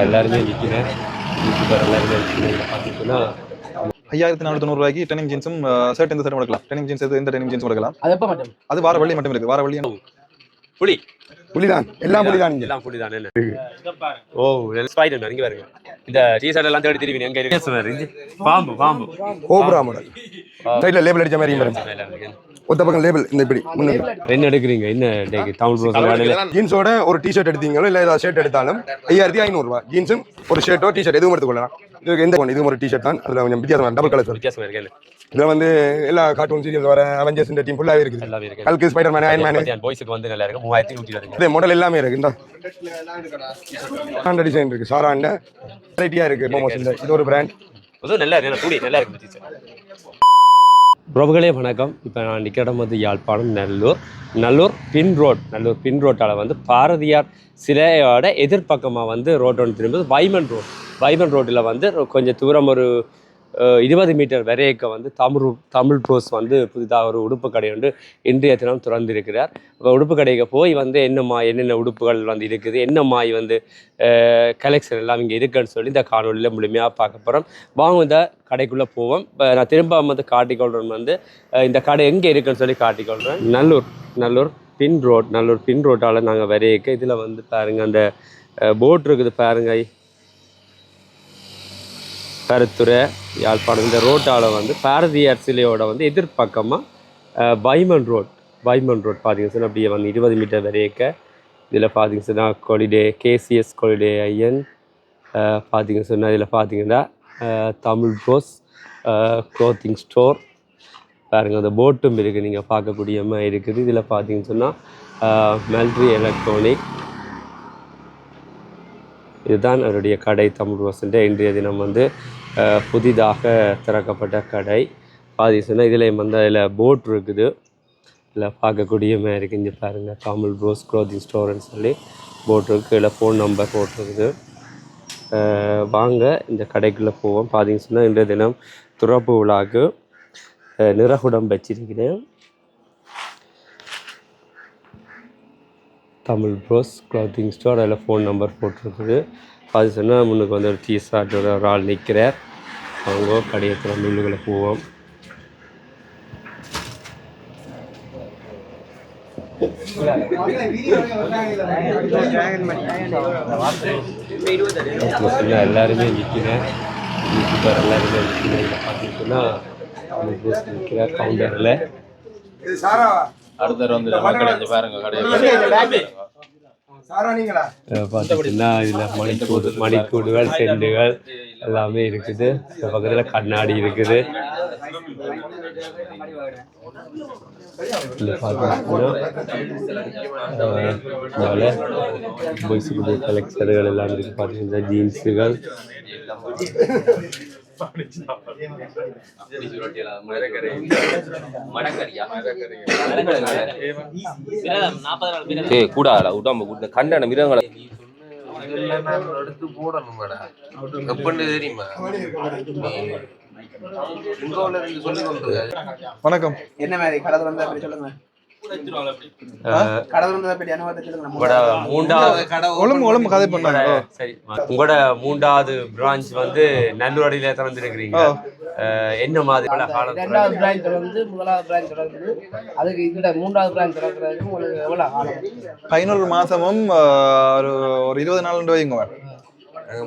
எல்லாருமே நிற்கிறேன். எல்லாருமே பார்த்தீங்கன்னா 5490 டெனிம் ஜீன்ஸும் ஷர்ட் எந்த ஷர்ட் கொடுக்கலாம். டெனிம் ஜீன்ஸ் எந்த டெனிம் ஜீன்ஸ் கொடுக்கலாம். அது வார வள்ளி மட்டும் இருக்கு. வார வள்ளி புலி புலிதான், எல்லாம் புலிதான், எல்லாம் புலிதான். என்ன ஓ ஸ்பைடர் இங்க பாருங்க. இந்த டீ-ஷர்ட் எல்லாம் தேடி திரும்பி எங்க இருக்கு? பாம்பு பாம்பு கோப்ரா மாடல் சைடுல லேபிள் அடிச்ச மாதிரி இருக்கு. ஒத்த பக்கம் லேபிள் இந்த இப்படி முன்னாடி என்ன எடுக்கிறீங்க? என்ன தமிழ் ப்ரோஸ் ஜீன்ஸோட ஒரு டி-ஷர்ட் எடுத்தீங்களோ இல்ல ஏதாவது ஷர்ட் எடுத்தாலும் 5500 ரூபாய். ஜீன்ஸும் ஒரு ஷர்ட்டோ டி-ஷர்ட் எதுவும் எடுத்துக்கொள்ளலாம். இதுக்கு எந்த ஒன்று இதுவும் ஒரு டி-ஷர்ட் தான். அதுல கொஞ்சம் வித்தியாசமா டபுள் கலர் வித்தியாசமா இருக்கு. இதுல வந்து எல்லா கார்ட்டூன் சீரியல்ஸ் வர அவெஞ்சர்ஸ் இந்த டீம் ஃபுல்லாவே இருக்குது. ஹல்க், ஸ்பைடர்மேன், அயர்ன் மேன், பாய்ஸ்க்கு வந்து நல்லா இருக்கு. 3120 இதே மாடல் எல்லாமே இருக்கு. இந்த ஸ்டாண்டர்ட் டிசைன் இருக்கு. சாராண்ட வெரைட்டியா இருக்கு. மோமோஸ் இந்த இது ஒரு பிராண்ட். அது நல்லா இருக்கு. துணி நல்லா இருக்கு. ப்ரோபுகளே வணக்கம். இப்போ நான் நிற்கிற இடம் வந்து யாழ்ப்பாணம் நல்லூர் பின் ரோட்டால் வந்து பாரதியார் சிலையோட எதிர்பக்கமாக வந்து ரோட் ஒன்று திரும்புது. வைமன் ரோட்டில் வந்து கொஞ்சம் தூரம் ஒரு 20 மீட்டர் வரையக்க வந்து தமிழ் ப்ரோஸ் வந்து புதிதாக ஒரு உடுப்பு கடை வந்து இன்றைய தினம் திறந்திருக்கிறார். இப்போ உடுப்பு கடைக்கு போய் வந்து என்னென்ன உடுப்புகள் வந்து இருக்குது, என்ன மாய் வந்து கலெக்ஷன் எல்லாம் இங்கே இருக்குன்னு சொல்லி இந்த காணொலியில் முழுமையாக பார்க்க போகிறோம். வாங்க இந்த கடைக்குள்ளே போவோம். இப்போ நான் திரும்ப வந்து காட்டிக்கொள்கிறேன். வந்து இந்த கடை எங்கே இருக்குன்னு சொல்லி காட்டிக்கொள்கிறேன். நல்லூர் பின் ரோட்டால் நாங்கள் வரையக்க இதில் வந்து பாருங்கள் அந்த போட் இருக்குது பாருங்க. கருத்துறை யாழ்ப்பாணம் இந்த ரோட்டால் வந்து பாரதியார் சிலையோட வந்து எதிர்பக்கமாக வைமன் ரோட் பார்த்தீங்க சொன்னால் அப்படியே வந்து 20 மீட்டர் வரையக்க இதில் பார்த்தீங்க சொன்னால் கொலிடே கேசிஎஸ் கொலிடே ஐயன் பார்த்தீங்க சொன்னால் இதில் பார்த்தீங்கன்னா தமிழ் ப்ரோஸ் க்ளோத்திங் ஸ்டோர் பாருங்கள். அந்த போட்டும் இருக்குது, நீங்கள் பார்க்கக்கூடிய மாதிரி இருக்குது. இதில் பார்த்தீங்கன்னு சொன்னால் மெல்ட்ரி எலக்ட்ரானிக் இதுதான் அவருடைய கடை. தமிழ் ப்ரோஸ்ன்ற இன்றைய தினம் வந்து புதிதாக திறக்கப்பட்ட கடை. சொன்னால் இதில் வந்து அதில் போட் இருக்குது, இதில் பார்க்கக்கூடிய மாதிரி இருக்குது. இங்கே பாருங்கள் தமிழ் ப்ரோஸ் க்ளோத்திங் ஸ்டோர்னு சொல்லி போட் இருக்குது. இதில் ஃபோன் நம்பர் போட்டிருக்குது. வாங்க இந்த கடைக்குள்ளே போவோம். சொன்னால் இன்றைய தினம் துறப்பு விழாக்கு நிறகுடம் வச்சிருக்கிறேன். தமிழ் ப்ரோஸ் க்ளாத்திங் ஸ்டோர் அதில் ஃபோன் நம்பர் போட்டிருக்குது. சொன்னால் முன்னுக்கு வந்து ஒரு டீ-ஷர்ட்டோட ஒரு ஆள் நிற்கிறார். அவங்க கடையத்தில் மில்லுகளை போவோம். எல்லாருமே நிற்கிறேன். எல்லாருமே நிற்கிறேன். பார்த்தீங்கன்னா தமிழ் ப்ரோஸ் நிற்கிறார் கவுண்டரில். அடுத்த வந்து மக்கள் பாருங்க பார்த்தீங்கன்னா இதில் மணிக்கூடுகள் செண்டுகள் எல்லாமே இருக்குது. இந்த பக்கத்தில் கண்ணாடி இருக்குது. இதில் பார்த்தீங்கன்னா கலெக்ஷன்கள் எல்லாம் இருக்குது. பார்த்தீங்கன்னா ஜீன்ஸுகள் கூடாடா உடம்பு கண்ட மிருகங்களை எடுத்து போடணும். தெரியுமா? வணக்கம். என்ன மாதிரி கடை வந்து அப்படி சொல்லுங்க. உங்களோட மூன்றாவது பிரான்ச் வந்து நல்லூரில திறந்திருக்கிறீங்க. என்ன மாதிரி ரெண்டாவது பிரான்ச் தொடர்ந்து முதலாவது பிரான்ச் தொடர்ந்து அதுக்கு இந்த மூன்றாவது பிரான்ச் தொடர்றதுக்கு உங்களுக்கு எவ்வளவு காலம்? 11 மாசமும் ஒரு 20 நாள் வைங்க.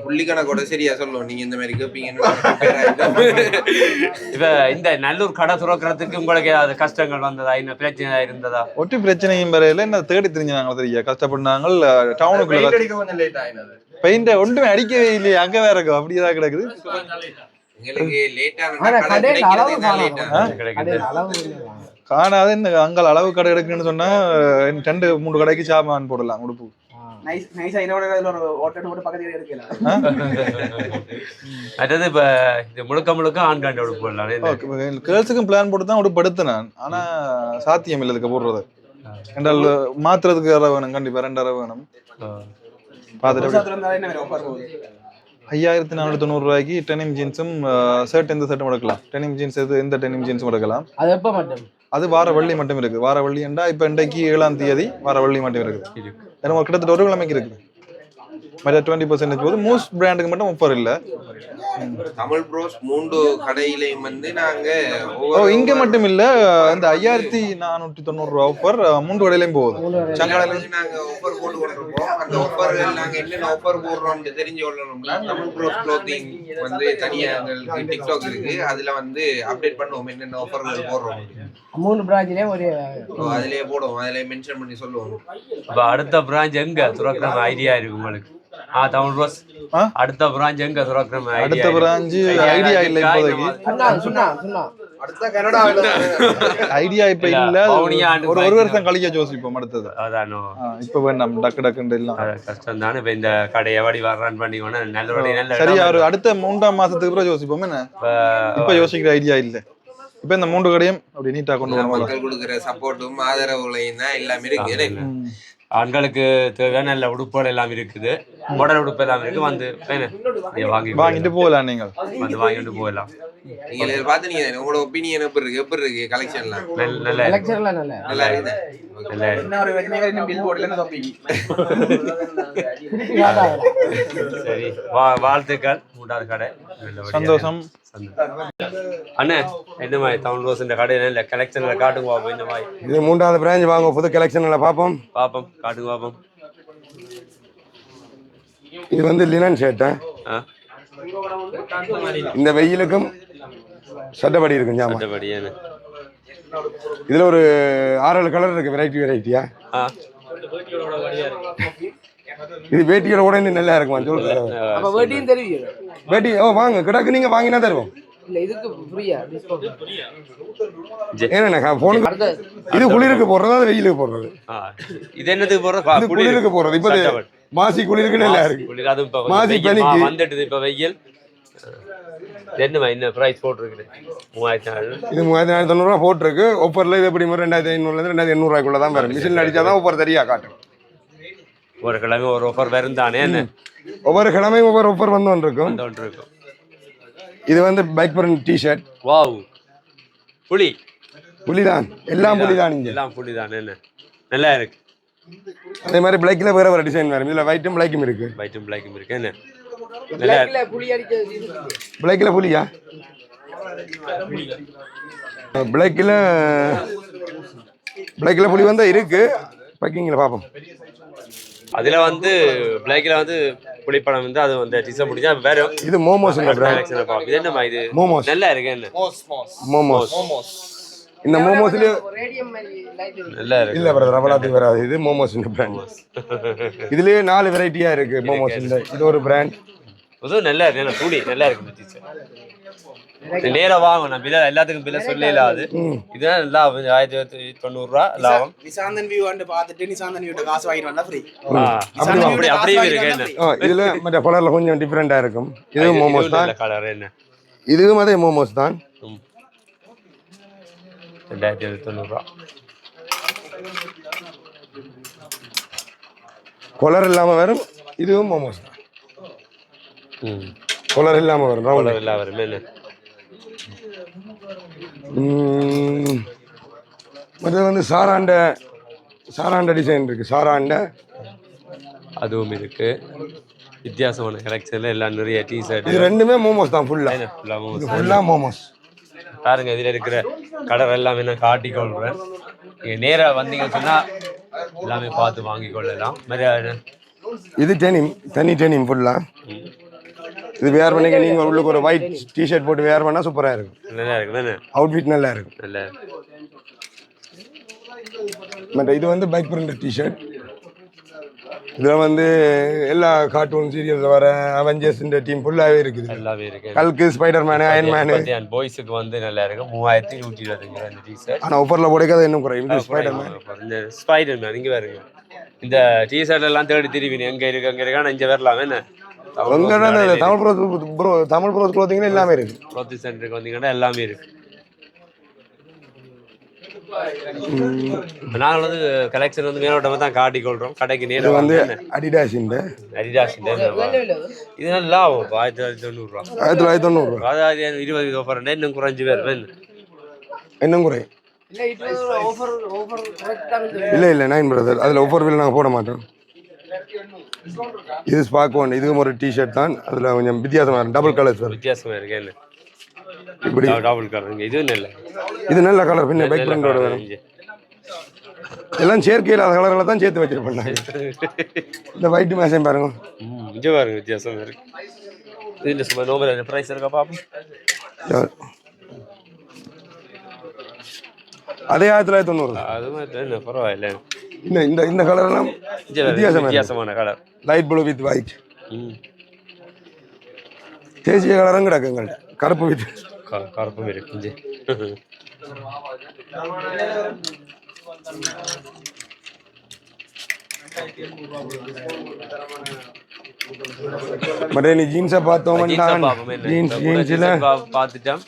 புள்ளிக்கணக்கோட சரியா சொல்லுவோம். நீங்க இந்த மாதிரி கேப்பீங்க. இப்ப இந்த நல்லூர் கடை துறக்கிறதுக்கு உங்களுக்கு ஏதாவது கஷ்டங்கள் வந்ததா? என்ன பிரச்சனை இருந்ததா? ஒட்டி பிரச்சனையும் வரையில என்ன தேடி தெரிஞ்சாங்க. தெரிய கஷ்டப்பட்டாங்க. டவுனுக்குள்ள பெயிண்ட் ஒன்றுமே அடிக்கவே இல்லையே. அங்க வேற இருக்கும் அப்படியேதான் கிடக்குது. காணாது. இந்த அங்க அளவு கடை எடுக்குன்னு சொன்னா 2-3 கடைக்கு சாமான் போடலாம். உடுப்பு அதாவது இப்ப இது முழுக்க ஆண்காண்ட உடுப்பு போடலாம். கேர்ள்ஸுக்கும் பிளான் போட்டு தான் உடுப்பு எடுத்தேன். ஆனா சாத்தியம் இல்லை இதுக்கு போடுறது. என்றால் மாத்துறதுக்கு அரை வேணும். கண்டிப்பா 2 அரை வேணும். பார்த்துட்டு 5490 ரூபாய்க்கு டெனிம் ஜீன்ஸும் ஷர்ட் எந்த ஷர்ட்டும் எடுக்கலாம். டெனிம் ஜீன்ஸ் எந்த டெனிம் ஜீன்ஸும் எடுக்கலாம். அது வார வள்ளி மட்டும் இருக்கு. வார வள்ளி என்றா இப்ப இன்றைக்கு 7ஆம் தேதி வார வள்ளி மட்டும் இருக்குது. கிட்டத்தட்ட ஒரு கிழமைக்கு இருக்குது. மற்ற 20% போது மூஸ் பிராண்டுக்கு மட்டும் ஆஃபர் இல்லை. தமிழ் ப்ரோஸ் 3 கடையிலையும் வந்து நாங்க இங்க மட்டும் இல்ல, இந்த 5490 ஆஃபர் 3 கடையிலையும் போகுது. சங்காலையில நாங்க ஆஃபர் போட்டு கொண்டிருக்கோம். அந்த ஆஃபர்கள் நாங்க என்னென்ன ஆஃபர் போடுறோம்னு தெரிஞ்சு கொள்ளணும்னா தமிழ் ப்ரோஸ் க்ளோத்திங் வந்து தனியா எங்களுக்கு டிக்டாக் இருக்கு, அதுல வந்து அப்டேட் பண்ணுவோம் என்னென்ன ஆஃபர்கள் போடுறோம். 3 பிரான்ச்லயே ஒரு அதுலயே போடுவோம், அதுலயே மென்ஷன் பண்ணி சொல்லுவோம். இப்போ அடுத்த பிரான்ச் எங்க துறக்கிற ஐடியா இருக்கு உங்களுக்கு? தமிழ் ரோஸ் அடுத்த பிரான்ச் எங்க துறக்கிற அடுத்த பிரான்ச் ஐடியா இல்ல இப்போதைக்கு. ஐடியா இப்ப இல்ல, ஒரு வருஷம் கழிக்க யோசிப்போம் அடுத்தது. அதானோ இப்ப வேண்டாம், டக்கு டக்குன்னு எல்லாம் கஷ்டம் தானே. இப்ப இந்த கடையை வடி ரன் பண்ணி நல்ல சரியா ஒரு அடுத்த 3ஆம் மாசத்துக்கு அப்புறம் யோசிப்போம். என்ன இப்ப யோசிக்கிற ஐடியா இல்ல. இப்ப இந்த 3 கடையும் அப்படி நீட்டா கொண்டு வரணும். மக்கள் கொடுக்குற சப்போர்ட்டும் ஆதரவுலையும் தான் எல்லாமே இருக்கு. ஆண்களுக்கு தேவையான நல்ல உடுப்புகள் எல்லாம் இருக்குது, மாடல் உடுப்பு எல்லாம் இருக்கு. வந்து வாங்கிட்டு போகலாம், நீங்கள் வந்து வாங்கிட்டு போகலாம். நீங்க பார்த்து நீங்க உங்களோட ஒப்பீனியன் எப்படி இருக்கு கலெக்ஷன்லாம்? நல்லா நல்லா இருக்குது. சரி, வாழ்த்துக்கள். 3வது கடை சந்தோஷம். அண்ணே, இந்த மாதிரி தமிழ் ரோஸ் இந்த கடையில இல்ல கலெக்ஷன்ல காட்டுங்க பாப்போம். இந்த மாதிரி இது 3வது பிரான்ச் வாங்க, புது கலெக்ஷன்ல பாப்போம் காட்டுங்க பாப்போம். இது வந்து லினன் ஷர்ட். இந்த வெயிலுக்கும் சட்டப்படி இருக்கும் ஜாமா. இதுல ஒரு 6-7 கலர் இருக்கு, வெரைட்டியா. இது வேட்டியோட உடனே நல்லா இருக்குமா சொல்லுங்க. அப்ப வேட்டியும் தெரியும். வேட்டி வாங்க கிடக்கு, நீங்க வாங்கினா தருவோம். இல்ல இதுக்கு ஃப்ரீயா டிஸ்கவுண்ட்? ஏன்னா போனுக்கு இது குளிருக்கு போடுறது, அது வெயிலுக்கு போடுறது. இது என்னதுக்கு போடுறது? குளிருக்கு போடுறது. இப்ப மாசி குளிருக்கு நல்லா இருக்கு. மாசி பனிக்கு வந்துட்டு இப்ப வெயில் என்ன பிரைஸ் போட்டுருக்கு? 3400. இது 3400 போட்டிருக்கு. ஆஃபர்ல இது எப்படி 2500 2800 தான் வரும். மிஷின் அடிச்சாதான் ஆஃபர் சரியா காட்டும். ஒரு கிழமை ஒரு ஆஃபர் வரும் தானே. ஒவ்வொரு கிழமையும் ஒவ்வொரு ஆஃபர் வந்து இருக்கும். இது வந்து பைக் பிரிண்ட் டி-ஷர்ட். வாவ், புலிதான், எல்லாம் புலிதான். இங்க எல்லாம் புலிதான். என்ன நல்லா இருக்கு. அதே மாதிரி பிளாக்ல வேற வேற டிசைன் வரும். இதுல ஒயிட்டும் பிளாக்கும் இருக்கு. என்ன பிளாக்ல புலி அடிச்சது? பிளாக்ல புலியா? பிளாக்ல புலி வந்தா இருக்கு. பேக்கிங்ல பாப்போம். அதுல வந்து பிளாக்ல வந்து புலிப்படம் வந்து அது வந்து டிசை முடிஞ்சா வேற. இது மோமோஸ் பிராண்ட். இது என்னமா இது? மோமோஸ் நல்லா இருக்கு. என்ன மோமோஸ். இந்த மோமோஸ்ல ரேடியம் மாதிரி லைட் நல்லா இருக்கு. இல்ல பிரதர், அவலாதி வராது. இது மோமோஸ் பிராண்ட். இதுலயே 4 வெரைட்டியா இருக்கு மோமோஸ். இது ஒரு பிராண்ட். அது நல்லா இருக்கு. துணி நல்லா இருக்கு. நேரா வாங்க, நான் பில்ல எல்லாத்துக்கும் பில்ல சொல்லல. அது இதுதான் லாபம். 1990 ரூபாய் லாபம். நிசாந்தன் வியூ வந்து பார்த்துட்டு நிசாந்தன் வியூட்ட காசு வாங்கிட்டு வந்தா ஃப்ரீ. அப்படியே இருக்கு. இதுல மற்ற கலர்ல கொஞ்சம் டிஃபரெண்டா இருக்கும். இது மோமோஸ் தான். கலர் என்ன? இதுவும் அதே மோமோஸ் தான். 2090 ரூபாய். கலர் இல்லாம வரும். இதுவும் மோமோஸ் தான். கலர் இல்லாம வரும். கலர் இல்லாம வரும். என்ன மற்றது வந்து சாராண்ட டிசைன் இருக்கு. சாராண்ட அதுவும் இருக்கு. வித்தியாசமான கலெக்ஷன்ல எல்லாம் நிறைய டி-ஷர்ட். இது ரெண்டுமே மோமோஸ் தான். ஃபுல்லா மோமோஸ் பாருங்க. இதுல இருக்கிற கலர் எல்லாம் என்ன காட்டி கொள்றேன். நீங்க நேரா வந்தீங்கன்னு சொன்னா எல்லாமே பார்த்து வாங்கி கொள்ளலாம். இது தனி டெனிம் ஃபுல்லா. இது வேர் பண்ணிக்க நீங்க உள்ளுக்கு ஒரு ஒயிட் டி-ஷர்ட் போட்டு வேர் பண்ணா சூப்பரா இருக்கும். நல்லா இருக்கு தானே? அவுட்ஃபிட் நல்லா இருக்கும். நல்லா. மற்ற இது வந்து பைக் பிரிண்ட் டி-ஷர்ட். இதுல வந்து எல்லா கார்ட்டூன் சீரியல்ல வர அவெஞ்சர்ஸ் டீம் ஃபுல்லாவே இருக்குது. எல்லாமே இருக்கு. கல்கு, ஸ்பைடர்மேன், அயர்ன் மேன். பாய்ஸ்க்கு வந்து நல்லா இருக்கு. 3125 இந்த டி-ஷர்ட். ஆனா ஆஃபர்ல போடுறது இன்னும் குறையும். இந்த ஸ்பைடர்மேன் இங்க பாருங்க. இந்த டி-ஷர்ட் எல்லாம் தேடி திரும்பினு எங்க இருக்கு ஆனா இங்க வரலாம். என்ன தமிழ் ப்ரோஸ் க்ளோத்திங் எல்லாமே இருக்கு. க்ளோத்திங் சென்டருக்கு வந்தீங்கன்னா எல்லாமே இருக்கு. நாங்கள் வந்து கலெக்ஷன் வந்து மேலோட்டமா தான் காட்டிக்கொள்றோம். கடைக்கு நேரம் வந்து அடிடாஸ் இது நல்லா லாபம். 1990 ரூபா. 1990 ரூபா. அதாவது 20 ஆஃபர் இன்னும் குறைஞ்சு பேர் இன்னும் குறை. இல்ல 9 பிரதர். அதுல ஆஃபர் பில் நாங்க போட மாட்டோம். இது ஸ்பார்க் ஒன், இதுவும் ஒரு டிஷர்ட் தான். அதில் கொஞ்சம் வித்தியாசமாக இருக்கும், டபுள் கலர்ஸ் வரும். வித்தியாசமாக இருக்கு என்ன இப்படி டபுள் கலருங்க. இது நல்ல இது நல்ல கலர். பின்ன பைக் பிரிண்டோட வரும். எல்லாம் செயற்கையில் அந்த கலர்களை தான் சேர்த்து வச்சிருப்பேன். இந்த ஒயிட் மேஷன் பாருங்க. இது பாருங்க வித்தியாசமாக இருக்கு. இது சும்மா நோம்பல் ப்ரைஸ் இருக்கா பாப்போம். அதே 1990. அது மாதிரி பரவாயில்ல. இந்த இந்த கலர்லாம் வித்தியாசமான colour. Light blue with white. தேசிய கலரும் கிடக்குங்க. கருப்பு வித் கருப்பும் இருக்கு. பட் நீ ஜீன்ஸை பார்த்தோம்னா ஜீன்ஸில் பார்த்துட்டோம்.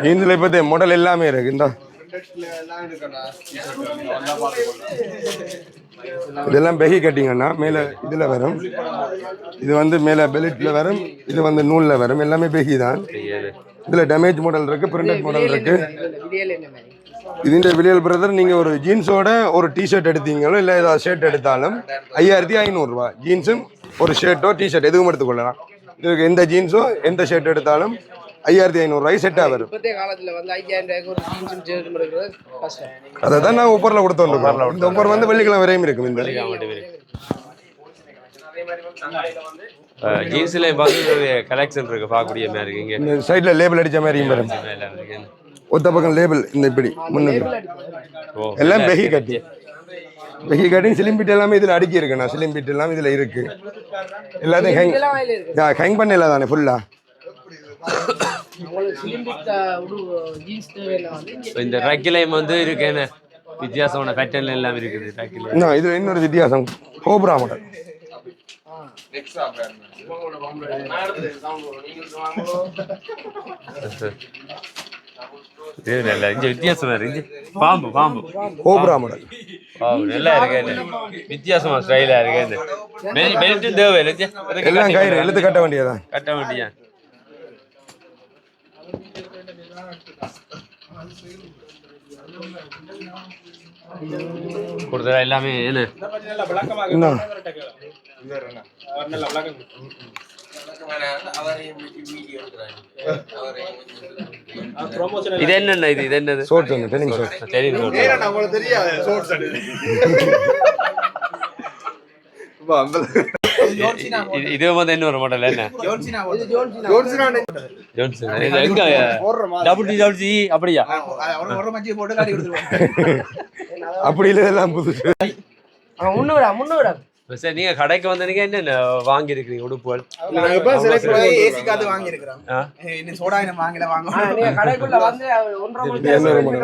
ஜீன்ஸில் இப்போ மாடல் எல்லாமே இருக்கு. இந்த இதெல்லாம் பெகி கட்டிங்கன்னா மேலே இதில் வரும். இது வந்து மேலே பெல்ட்டில் வரும். இது வந்து நூலில் வரும். எல்லாமே பெகி தான். இதில் டேமேஜ் மாடல் இருக்குது, பிரிண்டட் மாடல் இருக்குது. இதுன்ற விலையில் பிரதர் நீங்கள் ஒரு ஜீன்ஸோட ஒரு டிஷர்ட் எடுத்தீங்களோ இல்லை ஏதாவது ஷர்ட் எடுத்தாலும் 5500 ரூபா. ஜீன்ஸும் ஒரு ஷர்ட்டோ டிஷர்ட் எதுவும் எடுத்துக்கொள்ளலாம். இதுக்கு எந்த ஜீன்ஸோ எந்த ஷர்ட் எடுத்தாலும் 5500 ரூபாய் செட்டாக வரும். அதை தான் நான் ஒப்பரில் கொடுத்தோம். இந்த ஒப்பர் வந்து வெள்ளிக்கிழமை வரையும் இருக்கும். இந்த ஜீன்ஸ்ல பார்த்து கலெக்ஷன் இருக்கு, பார்க்கக்கூடிய மாதிரி இருக்கு. இந்த சைடில் லேபிள் அடித்த மாதிரியும் வரும். ஒத்த பக்கம் லேபிள் இந்த இப்படி முன்னுக்கு எல்லாம் பெகி கட்டி சிலிம்பிட் எல்லாமே இதில் அடுக்கி இருக்கு. நான் சிலிம்பிட் எல்லாம் இதில் இருக்கு. எல்லாத்தையும் ஹேங் பண்ணல தானே ஃபுல்லா. இந்த ரக்கிலையும் வந்து இருக்கு என்ன வித்தியாசமான பேட்டர்ன் எல்லாம் இருக்குது. ரக்கில இதுல இன்னொரு வித்தியாசம் கோப்ரா மாடல். வித்தியாசமா இருக்கு. பாம்பு பாம்பு கோப்ரா மாடல் நல்லா இருக்கு. வித்தியாசமா ஸ்டைலா இருக்கு. பெல்ட் தேவை எல்லாம் கயிறு எழுத்து கட்ட வேண்டியதான். கட்ட வேண்டியா கொடுத்தா எல்லாமே என்ன இது என்னண்ணா? இது என்னது? ஷோர்ட்ஸ் வந்து ட்ரெயினிங் ஷோர்ட்ஸ். ட்ரெயினிங் ஷோர்ட்ஸ் உங்களுக்கு தெரியாது. ஷோர்ட்ஸ் இது வந்து என்ன ஒரு மாடல் என்ன? அப்படியா? அப்படி இல்லை, எல்லாம் புதுசு. சரி, நீங்க கடைக்கு வந்தீங்க என்னென்ன வாங்கி இருக்கிறீங்க? உடுப்புகள்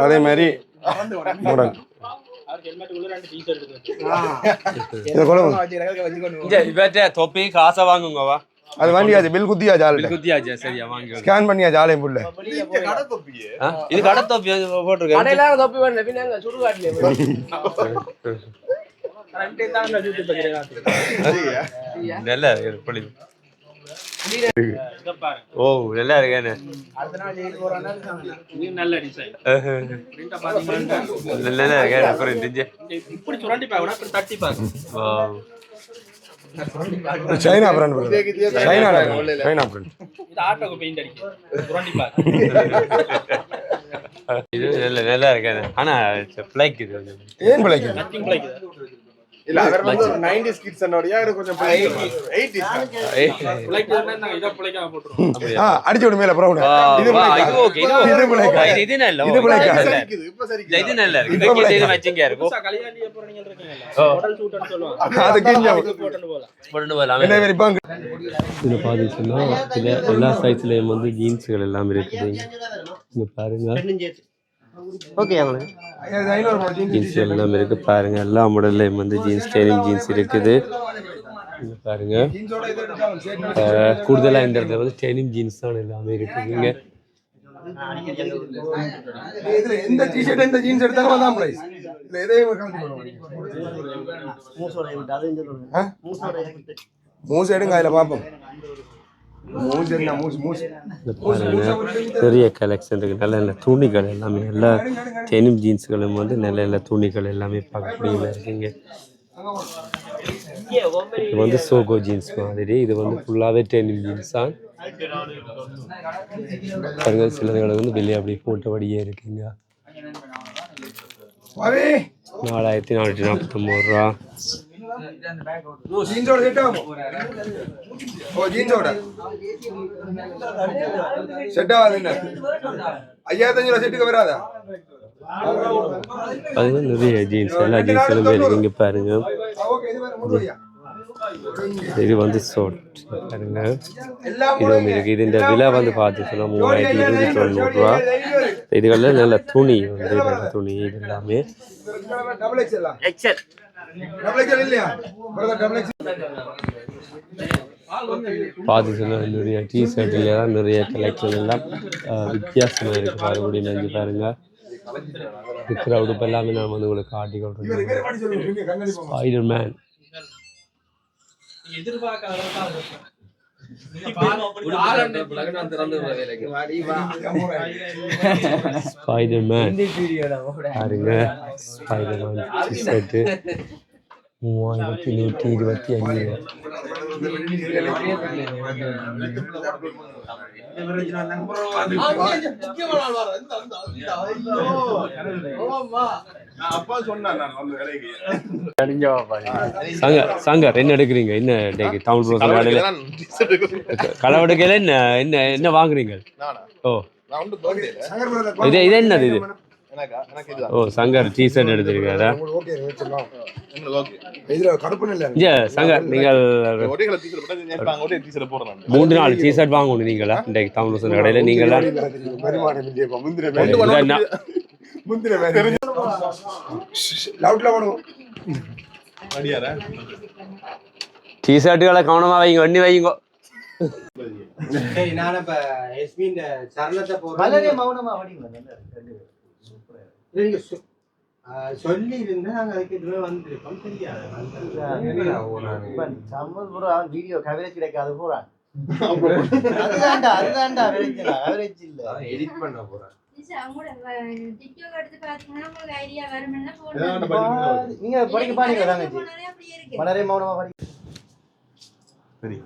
அதே மாதிரி மாடல் தொப்பி காசை வாங்குங்கவா? அது வாங்கியாச்சு. பில் குத்தியாச்சு. ஆள் குத்தியாச்சு. சரியா வாங்கி ஸ்கேன் பண்ணியாச்சு. ஆலயம் புள்ள இது கடை தொப்பி போட்டிருக்கேன். நல்லா இருக்கு. ஓ நல்லா இருக்கேன்னு நல்லா China brand. China China brand. இது நல்லா இருக்கேன். ஆனா பிளைக் இது ஏன் பிளைக்? இல்ல அவர் வந்து 90s கிட்ஸ் என்னோடயா இது கொஞ்சம் 80s அடிச்சு விடு மேல பிரவுன். இது ஓகே. இது பிளைக். இது நல்ல. இது பிளைக். இப்ப சரி. இது நல்ல இருக்கு. இது மேட்சிங்கா இருக்கு. கல்யாணி போறீங்க இருக்கீங்கல மாடல் ஷூட்னு சொல்லுவாங்க. அது கிஞ்சா போட்டு போலாம். என்ன மாதிரி பாங்க. இது பாத்தீங்கன்னா இதுல எல்லா சைஸ்லயும் வந்து ஜீன்ஸ்கள் எல்லாம் இருக்குது. இங்க பாருங்க. ஓகே ஜீன்ஸ் எல்லாம் இருக்கு பாருங்க. எல்லா மாடல்லையும் வந்து ஜீன்ஸ் டெனிம் ஜீன்ஸ் இருக்குது. பாருங்க கூடுதலா இந்த இடத்துல வந்து டெனிம் ஜீன்ஸ் தான் எல்லாமே இருக்குதுங்க. இதுல எந்த டி-ஷர்ட் எந்த ஜீன்ஸ் எடுத்தாலும் அதான் பிரைஸ். இதுல எதையும் கலந்து போடுவாங்க. மூஸ் எடுங்க அதுல பாப்போம். பெரிய கலெக்ஷன் இருக்கு. நல்ல நல்ல துணிகள் எல்லாமே எல்லா டெனிம் ஜீன்ஸ்களும் வந்து நல்ல நல்ல துணிகள் எல்லாமே பார்க்கக்கூடியதாக இருக்குங்க. இது வந்து சோகோ ஜீன்ஸ் மாதிரி, இது வந்து ஃபுல்லாகவே டெனிம் ஜீன்ஸ் தான். பாருங்க சிலதுகளை வந்து வெளியே அப்படி போட்டபடியே இருக்குங்க. 4449 ரூபா. ஜீன்ஸோட செட் ஆகும். ஓ ஜீன்ஸோட செட் ஆகாது என்ன 5500 ரூபா செட்டுக்கு வராதா? அது நிறைய ஜீன்ஸ், எல்லா ஜீன்ஸிலும் இருக்கு. இங்க பாருங்க, இது வந்து ஷார்ட் பாருங்க, இதுவும் இருக்கு. இது இந்த விலை வந்து பார்த்துச்சுன்னா 3290 ரூபா. இதுகளில் நல்ல துணி வந்து நல்ல துணி, இது எல்லாமே பார்த்துச்சுன்னா நிறைய டிஷர்ட்ல தான் நிறைய கலெக்ஷன் எல்லாம் வித்தியாசமாக இருக்கு. பாருங்க நஞ்சு பாருங்க, இருக்கிற உடுப்பு எல்லாமே நான் வந்து உங்களுக்கு காட்டி கொள்றேன். ஸ்பைடர்மேன் ஸ்பைடர்மேன் பாருங்க, ஸ்பைடர்மேன் டிஷர்ட்டு 3125 ரூபா. சங்கர் என்ன எடுக்கிறீங்க? என்ன டவுன் ரோஸ் களவெடுக்கையில என்ன என்ன என்ன வாங்குறீங்க? ஓ இது இது என்னது இது? ஓ சங்கர் டிஷர்ட் எடுத்திருக்காரா? சங்கர் நீங்கள் 3-4 டிஷர்ட் வாங்கணும் நீங்களா இன்றைக்கு டவுன் ரோஸ் கடையில்? நீங்களா டிஷர்ட்டுகளை கவனமா வைங்க, வண்டி வைங்க. சொல்லி இருந்தா வந்திருக்கோம். வீடியோ கவரேஜ் கிடைக்காது போறான். அதுதான்டா கவரேஜ் இல்ல, எடிட் பண்ண போறான். நீங்க படிக்க பாருங்க, மலரே மௌனமா படிக்க. சரி